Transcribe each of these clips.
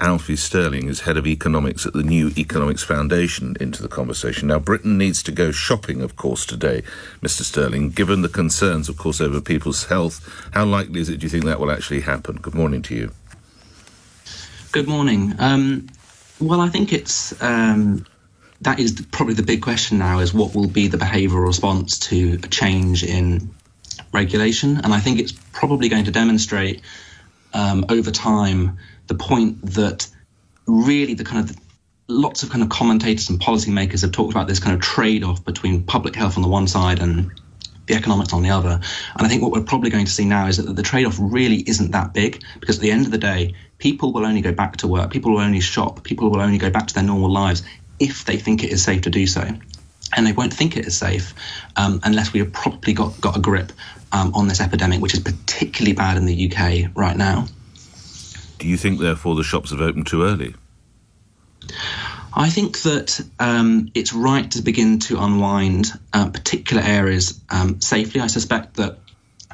Alfie Stirling is head of economics at the New Economics Foundation into the conversation. Now, Britain needs to go shopping, of course, today, Mr. Stirling. Given the concerns, of course, over people's health, how likely is it, do you think, that will actually happen? Good morning to you. Good morning. Well, I think that is probably the big question now, is what will be the behavioural response to a change in regulation? And I think it's probably going to demonstrate over time the point that really lots of commentators and policymakers have talked about this kind of trade-off between public health on the one side and the economics on the other. And I think what we're probably going to see now is that the trade-off really isn't that big, because at the end of the day, people will only go back to work, people will only shop, people will only go back to their normal lives if they think it is safe to do so. And they won't think it is safe unless we have probably got a grip on this epidemic, which is particularly bad in the UK right now. Do you think, therefore, the shops have opened too early? I think that it's right to begin to unwind particular areas safely. I suspect that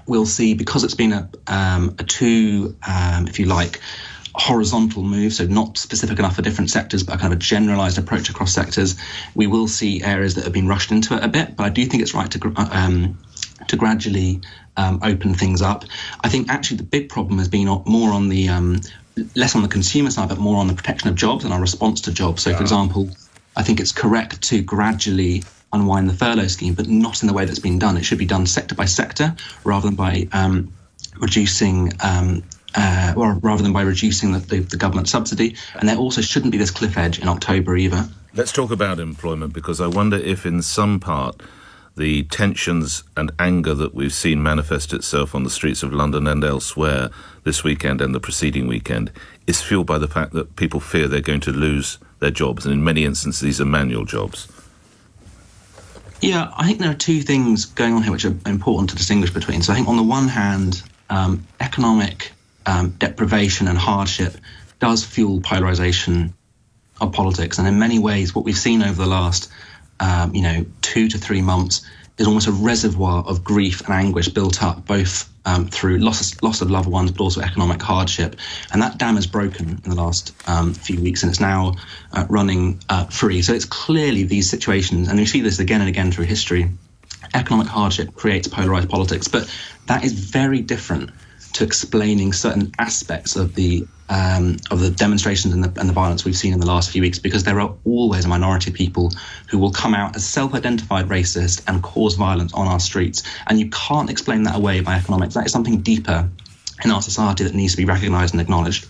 we'll see, because it's been a too, if you like, horizontal move, so not specific enough for different sectors, but a kind of a generalised approach across sectors, we will see areas that have been rushed into it a bit. But I do think it's right to gradually open things up. I think actually the big problem has been more on the less on the consumer side, but more on the protection of jobs and our response to jobs. So, for example, I think it's correct to gradually unwind the furlough scheme, but not in the way that's been done. It should be done sector by sector, rather than by reducing the government subsidy. And there also shouldn't be this cliff edge in October either. Let's talk about employment, because I wonder if in some part the tensions and anger that we've seen manifest itself on the streets of London and elsewhere this weekend and the preceding weekend is fueled by the fact that people fear they're going to lose their jobs, and in many instances these are manual jobs. Yeah, I think there are two things going on here which are important to distinguish between. So I think on the one hand, economic deprivation and hardship does fuel polarisation of politics, and in many ways what we've seen over the last 2 to 3 months is almost a reservoir of grief and anguish built up, both through loss of loved ones, but also economic hardship. And that dam is broken in the last few weeks, and it's now running free. So it's clearly these situations, and we see this again and again through history, economic hardship creates polarised politics. But that is very different to explaining certain aspects of the demonstrations and the violence we've seen in the last few weeks, because there are always a minority of people who will come out as self-identified racist and cause violence on our streets. And you can't explain that away by economics. That is something deeper in our society that needs to be recognised and acknowledged.